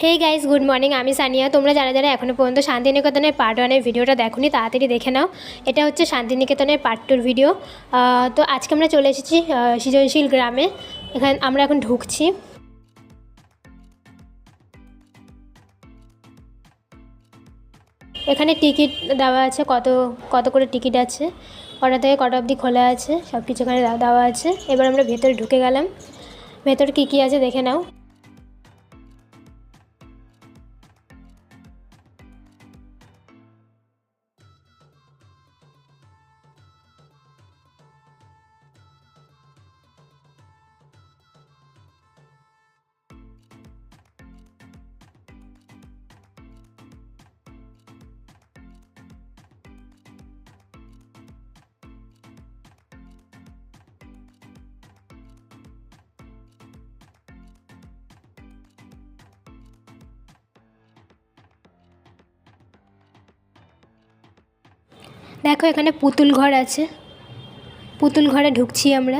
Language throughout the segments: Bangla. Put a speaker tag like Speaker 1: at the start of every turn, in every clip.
Speaker 1: Hey guys, good morning. আমি সানিয়া। তোমরা যারা যারা এখনও পর্যন্ত শান্তিনিকেতনের পার্ট 1-এর ভিডিওটা দেখোনি তাড়াতাড়ি দেখে নাও। এটা হচ্ছে শান্তিনিকেতনের পার্ট 2-র ভিডিও। তো আজকে আমরা চলে এসেছি সৃজনশীল গ্রামে। আমরা এখন ঢুকছি। এখানে টিকিট দেওয়া আছে, কত কত করে টিকিট আছে, কটা থেকে কটা অবধি খোলা আছে, সব কিছু এখানে দেওয়া আছে। এবার আমরা ভেতরে ঢুকে গেলাম। ভেতরে কী আছে দেখে নাও। দেখো এখানে পুতুল ঘর আছে। পুতুল ঘরে ঢুকছি আমরা।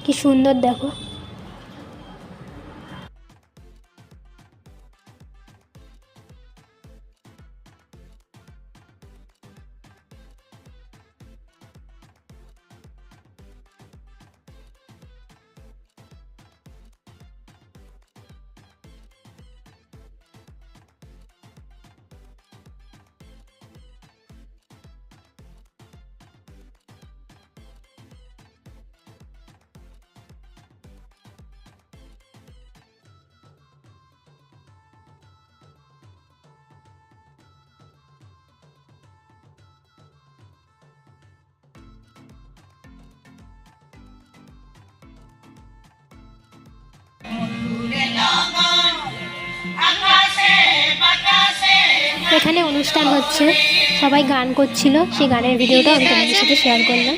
Speaker 1: কি সুন্দর দেখো। এখানে অনুষ্ঠান হচ্ছে, সবাই গান করছিল, সেই গানের ভিডিওটা আমি তোমাদের সাথে শেয়ার করলাম।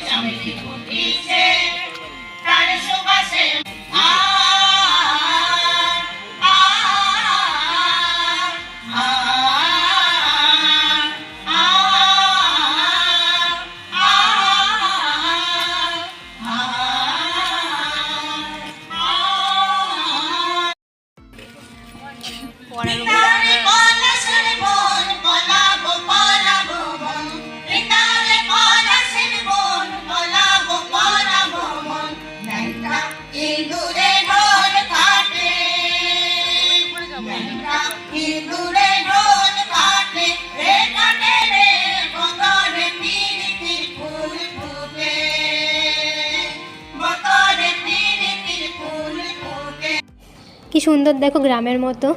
Speaker 1: কি সুন্দর দেখো, গ্রামের মতো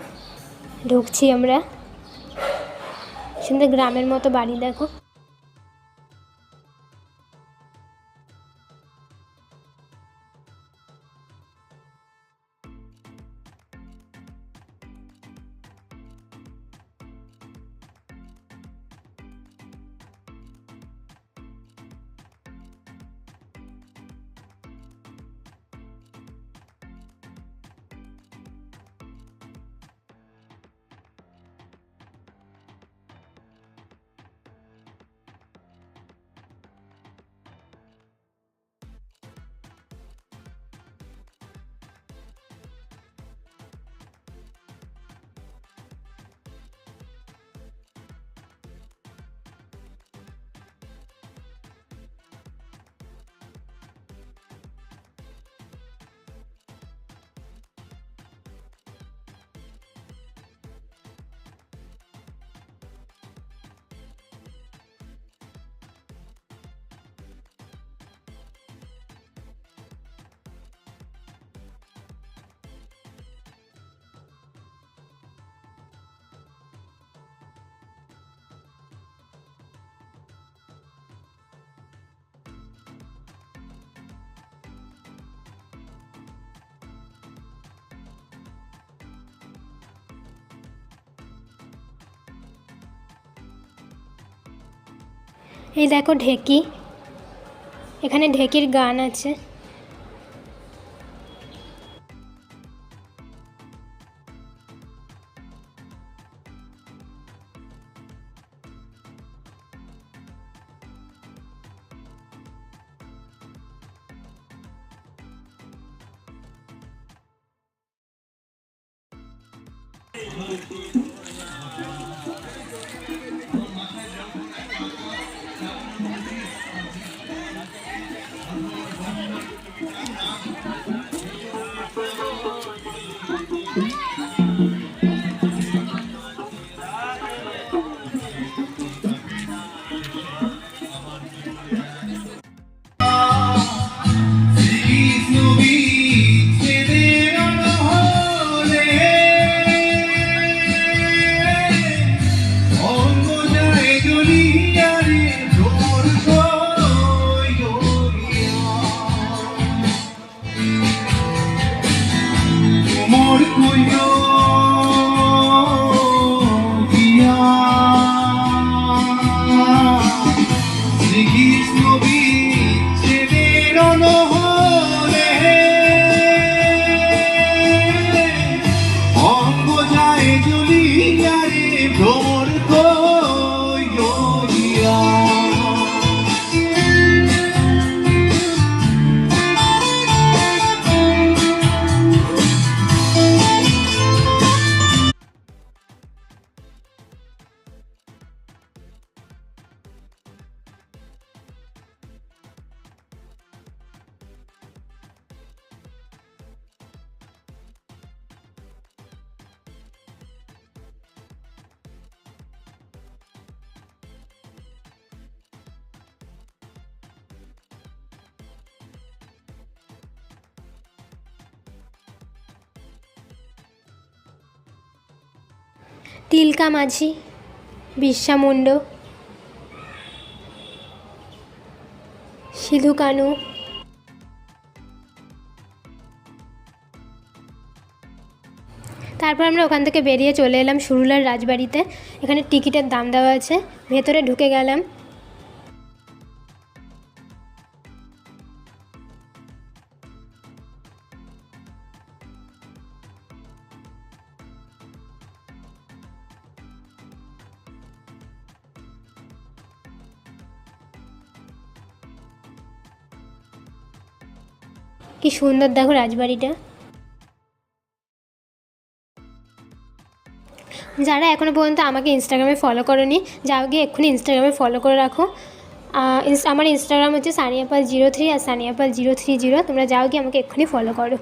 Speaker 1: ঢুকছি আমরা। সুন্দর গ্রামের মতো বাড়ি দেখো। এই দেখো ঢেকি, এখানে ঢেকির গান আছে। তিলকা মাঝি, বিশ্বা মুন্ডু, সিধু কানু। তারপর আমরা ওখান থেকে বেরিয়ে চলে এলাম সুরুলার রাজবাড়িতে। এখানে টিকিটের দাম দেওয়া আছে, ভেতরে ঢুকে গেলাম। কি সুন্দর দেখো রাজবাড়িটা। যারা এখনও পর্যন্ত আমাকে ইনস্টাগ্রামে ফলো করোনি, যাও গিয়ে এক্ষুনি ইনস্টাগ্রামে ফলো করে রাখো। আমার ইনস্টাগ্রাম হচ্ছে সানিয়াপাল03 আর সানিয়াপাল030। তোমরা যাও গিয়ে আমাকে এক্ষুনি ফলো করো।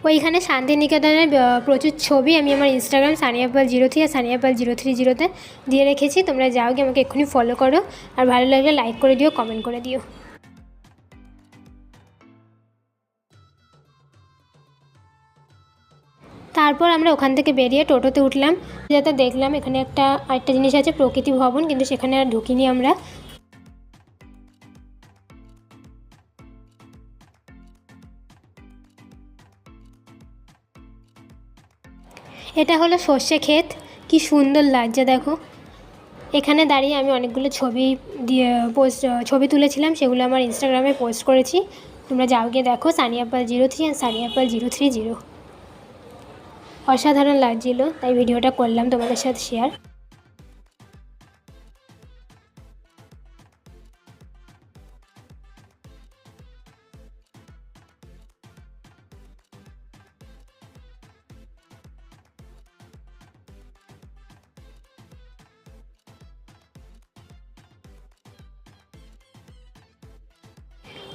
Speaker 1: ওইখানে শান্তিনিকেতনের প্রচুর ছবি আমি আমার ইনস্টাগ্রাম সানিয়াপাল03 আর সানিয়াপাল030 দিয়ে রেখেছি। তোমরা যাও গিয়ে আমাকে এক্ষুনি ফলো করো, আর ভালো লাগলে লাইক করে দিও, কমেন্ট করে দিও। তারপর আমরা ওখান থেকে বেরিয়ে টোটোতে উঠলাম। যাতে দেখলাম এখানে আরেকটা জিনিস আছে, প্রকৃতি ভবন, কিন্তু সেখানে আর ঢুকিনি আমরা। এটা হলো সর্ষে ক্ষেত, কি সুন্দর লাগছে দেখো। এখানে দাঁড়িয়ে আমি অনেকগুলো ছবি তুলেছিলাম, সেগুলো আমার ইনস্টাগ্রামে পোস্ট করেছি। তোমরা যাও গিয়ে দেখো, সানিয়াপাল03 আর সানিয়াপাল030। অসাধারণ লাগছিল, তাই ভিডিওটা করলাম তোমাদের সাথে শেয়ার।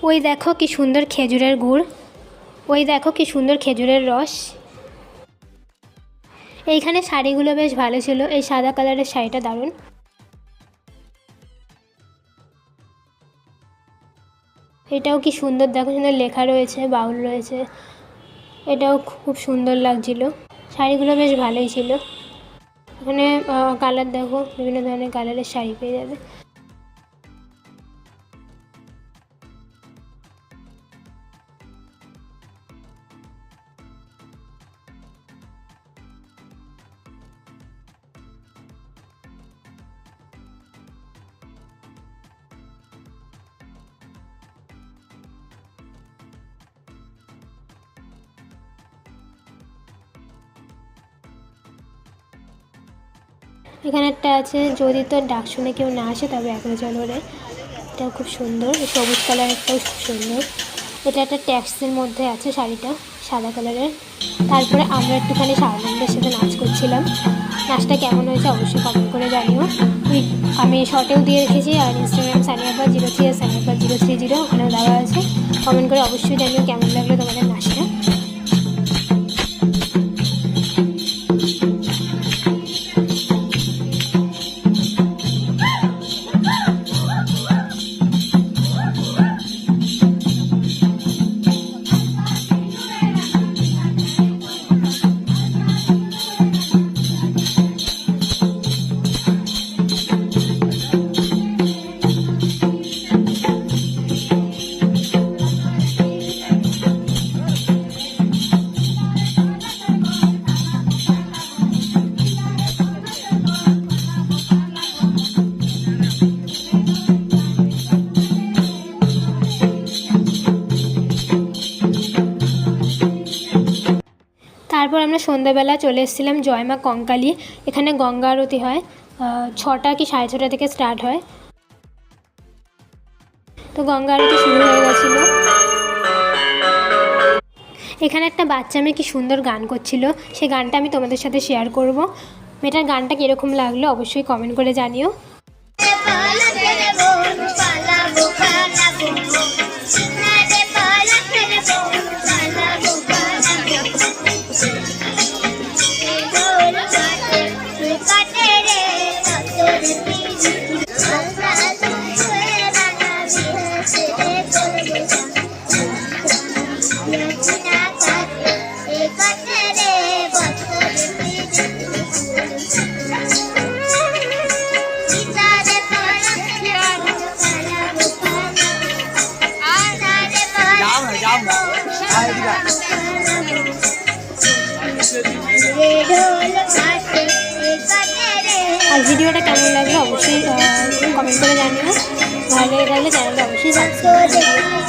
Speaker 1: ওই দেখো কি সুন্দর খেজুরের গুড়, ওই দেখো কি সুন্দর খেজুরের রস। এইখানে শাড়িগুলো বেশ ভালো ছিল, এই সাদা কালারের শাড়িটা দারুণ। এটাও কি সুন্দর দেখো, সুন্দর লেখা রয়েছে, বাউল রয়েছে, এটাও খুব সুন্দর লাগছিল। শাড়িগুলো বেশ ভালোই ছিল। এখানে কালার দেখো, বিভিন্ন ধরনের কালারের শাড়ি পেয়ে যাবে। এখানে একটা আছে, যদি তোর ডাক শুনে কেউ না আসে তবে একলা চলো রে। এটাও খুব সুন্দর, সবুজ কালারেরটাও খুব সুন্দর। এটা একটা ট্যাক্সের মধ্যে আছে শাড়িটা, সাদা কালারের। তারপরে আমরা একটুখানি সাউন্ডের সাথে নাচ করছিলাম। নাচটা কেমন হয়েছে অবশ্যই কমেন্ট করে জানিও। আমি শর্টেও দিয়ে রেখেছি, আর ইনস্টাগ্রাম সানিয়াপা03 আর সানিয়াপা030 ওখানেও দেওয়া আছে। কমেন্ট করে অবশ্যই জানিও কেমন লাগলো তোমাদের নাচটা। তারপর আমরা সন্ধ্যাবেলা চলে এসেছিলাম জয়মা কঙ্কালী। এখানে গঙ্গা আরতি হয়, 6টা কি 6:30 থেকে স্টার্ট হয়। তো গঙ্গা আরতি শুরু হয়ে গেছিলো। এখানে একটা বাচ্চা মেয়ে কি সুন্দর গান করছিল, সেই গানটা আমি তোমাদের সাথে শেয়ার করব। মেয়েটার গানটা কীরকম লাগলো অবশ্যই কমেন্ট করে জানিও। আর ভিডিওটা কেমন লাগলো অবশ্যই কমেন্ট করে জানিও। ভালো লাগলে চ্যানেলটা অবশ্যই সাবস্ক্রাইব করে দিও।